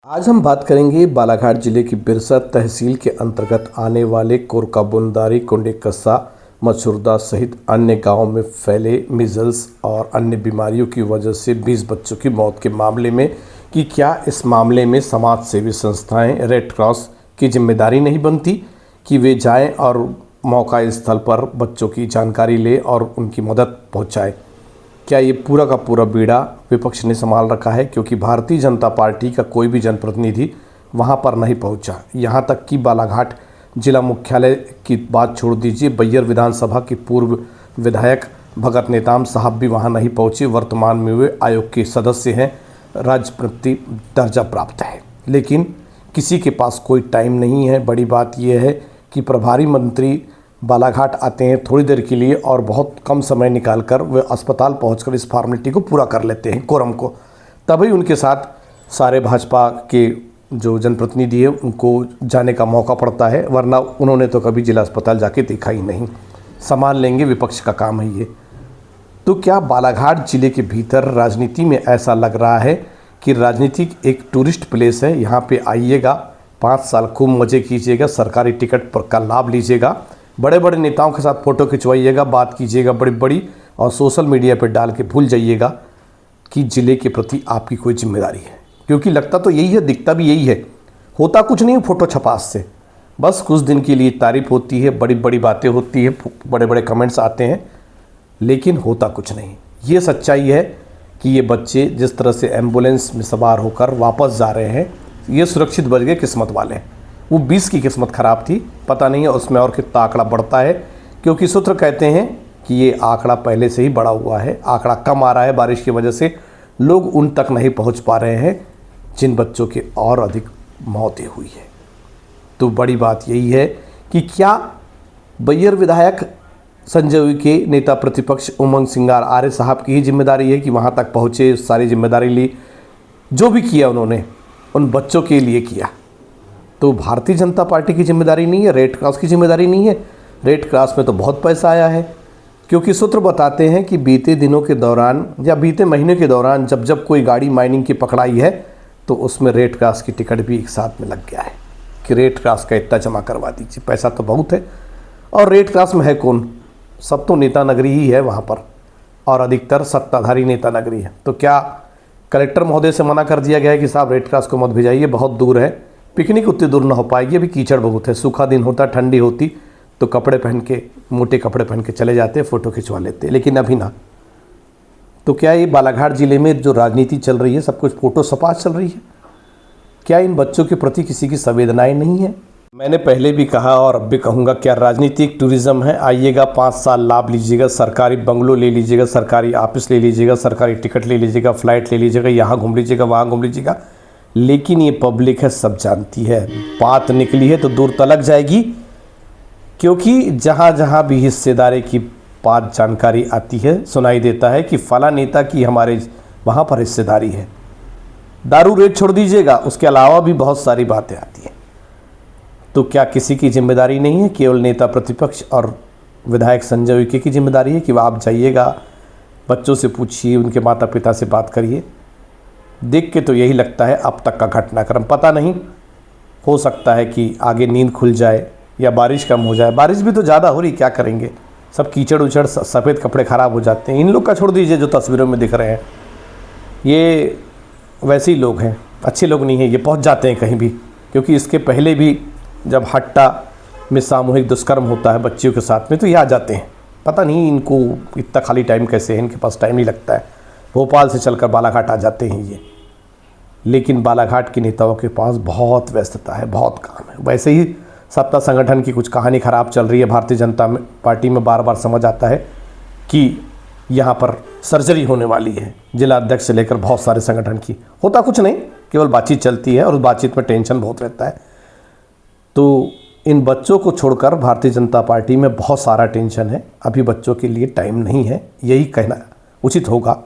आज हम बात करेंगे बालाघाट जिले की बिरसा तहसील के अंतर्गत आने वाले कोरकाबुंदारी, कुंडेकस्सा, मछुरदा सहित अन्य गांवों में फैले मीजल्स और अन्य बीमारियों की वजह से 20 बच्चों की मौत के मामले में कि क्या इस मामले में समाज सेवी संस्थाएं रेड क्रॉस की जिम्मेदारी नहीं बनती कि वे जाएं और मौका स्थल पर बच्चों की जानकारी ले और उनकी मदद पहुंचाएं। क्या ये पूरा का पूरा बीड़ा विपक्ष ने संभाल रखा है, क्योंकि भारतीय जनता पार्टी का कोई भी जनप्रतिनिधि वहां पर नहीं पहुंचा। यहां तक कि बालाघाट जिला मुख्यालय की बात छोड़ दीजिए, बैयर विधानसभा के पूर्व विधायक भगत नेताम साहब भी वहां नहीं पहुंचे। वर्तमान में वे आयोग के सदस्य हैं, राजप्रति दर्जा प्राप्त है, लेकिन किसी के पास कोई टाइम नहीं है। बड़ी बात यह है कि प्रभारी मंत्री बालाघाट आते हैं थोड़ी देर के लिए और बहुत कम समय निकालकर वे अस्पताल पहुंचकर इस फॉर्मेलिटी को पूरा कर लेते हैं, कोरम को। तभी उनके साथ सारे भाजपा के जो जनप्रतिनिधि हैं उनको जाने का मौका पड़ता है, वरना उन्होंने तो कभी जिला अस्पताल जाके देखा ही नहीं। संभाल लेंगे, विपक्ष का काम है ये। तो क्या बालाघाट जिले के भीतर राजनीति में ऐसा लग रहा है कि राजनीति एक टूरिस्ट प्लेस है, यहाँ पे आइएगा, 5 साल खूब मज़े कीजिएगा, सरकारी टिकट पर का लाभ लीजिएगा, बड़े बड़े नेताओं के साथ फ़ोटो खिंचवाइएगा, बात कीजिएगा बड़ी बड़ी, और सोशल मीडिया पर डाल के भूल जाइएगा कि ज़िले के प्रति आपकी कोई जिम्मेदारी है। क्योंकि लगता तो यही है, दिखता भी यही है, होता कुछ नहीं फ़ोटो छपास से, बस कुछ दिन के लिए तारीफ होती है, बड़ी बड़ी बातें होती है, बड़े बड़े कमेंट्स आते हैं, लेकिन होता कुछ नहीं। ये सच्चाई है कि ये बच्चे जिस तरह से एम्बुलेंस में सवार होकर वापस जा रहे हैं, ये सुरक्षित बच गए, किस्मत वाले हैं। वो 20 की किस्मत ख़राब थी, पता नहीं है उसमें और कितना आंकड़ा बढ़ता है, क्योंकि सूत्र कहते हैं कि ये आंकड़ा पहले से ही बढ़ा हुआ है। आंकड़ा कम आ रहा है, बारिश की वजह से लोग उन तक नहीं पहुंच पा रहे हैं जिन बच्चों की और अधिक मौतें हुई है। तो बड़ी बात यही है कि क्या बैयर विधायक संजय उइके, नेता प्रतिपक्ष उमंग सिंगार आर्य साहब की ही जिम्मेदारी है कि वहाँ तक पहुँचे, सारी जिम्मेदारी ली, जो भी किया उन्होंने उन बच्चों के लिए किया। तो भारतीय जनता पार्टी की जिम्मेदारी नहीं है, रेड क्रॉस की जिम्मेदारी नहीं है। रेड क्रॉस में तो बहुत पैसा आया है, क्योंकि सूत्र बताते हैं कि बीते दिनों के दौरान या बीते महीने के दौरान जब जब कोई गाड़ी माइनिंग की पकड़ाई है तो उसमें रेड क्रॉस की टिकट भी एक साथ में लग गया है कि रेड क्रॉस का इतना जमा करवा दीजिए। पैसा तो बहुत है, और रेड क्रॉस में है कौन? सब तो नेता नगरी ही है वहाँ पर, और अधिकतर सत्ताधारी नेता नगरी है। तो क्या कलेक्टर महोदय से मना कर दिया गया है कि साहब रेड क्रॉस को मत भेजाइए, बहुत दूर है, पिकनिक उतनी दूर ना हो पाएगी, अभी कीचड़ बहुत है, सूखा दिन होता, ठंडी होती तो कपड़े पहन के, मोटे कपड़े पहन के चले जाते, फ़ोटो खिंचवा लेते, लेकिन अभी ना। तो क्या ये बालाघाट ज़िले में जो राजनीति चल रही है, सब कुछ फ़ोटो सपाट चल रही है? क्या इन बच्चों के प्रति किसी की संवेदनाएं नहीं है? मैंने पहले भी कहा और अब भी कहूँगा, क्या राजनीति एक टूरिज़्म है? आइएगा, 5 साल लाभ लीजिएगा, सरकारी बंगलो ले लीजिएगा, सरकारी ऑफिस ले लीजिएगा, सरकारी टिकट ले लीजिएगा, फ़्लाइट ले लीजिएगा, यहाँ घूम लीजिएगा, वहाँ घूम लीजिएगा, लेकिन ये पब्लिक है, सब जानती है। बात निकली है तो दूर तलक जाएगी, क्योंकि जहाँ जहाँ भी हिस्सेदारी की बात जानकारी आती है, सुनाई देता है कि फला नेता की हमारे वहाँ पर हिस्सेदारी है। दारू रेट छोड़ दीजिएगा, उसके अलावा भी बहुत सारी बातें आती हैं। तो क्या किसी की जिम्मेदारी नहीं है? केवल नेता प्रतिपक्ष और विधायक संजय उइके की जिम्मेदारी है कि वह आप जाइएगा, बच्चों से पूछिए, उनके माता पिता से बात करिए। देख के तो यही लगता है अब तक का घटनाक्रम, पता नहीं, हो सकता है कि आगे नींद खुल जाए या बारिश कम हो जाए। बारिश भी तो ज़्यादा हो रही, क्या करेंगे? सब कीचड़ उचड़, सफ़ेद कपड़े ख़राब हो जाते हैं। इन लोग का छोड़ दीजिए जो तस्वीरों में दिख रहे हैं, ये वैसे ही लोग हैं, अच्छे लोग नहीं हैं, ये पहुंच जाते हैं कहीं भी। क्योंकि इसके पहले भी जब हट्टा में सामूहिक दुष्कर्म होता है बच्चियों के साथ में, तो ये आ जाते हैं। पता नहीं इनको इतना खाली टाइम कैसे है, इनके पास टाइम नहीं लगता है, भोपाल से चलकर बालाघाट आ जाते हैं ये। लेकिन बालाघाट के नेताओं के पास बहुत व्यस्तता है, बहुत काम है। वैसे ही सत्ता संगठन की कुछ कहानी ख़राब चल रही है भारतीय जनता पार्टी में, बार बार समझ आता है कि यहाँ पर सर्जरी होने वाली है, जिला अध्यक्ष से लेकर बहुत सारे संगठन की। होता कुछ नहीं, केवल बातचीत चलती है और उस बातचीत में टेंशन बहुत रहता है। तो इन बच्चों को छोड़कर भारतीय जनता पार्टी में बहुत सारा टेंशन है, अभी बच्चों के लिए टाइम नहीं है, यही कहना उचित होगा।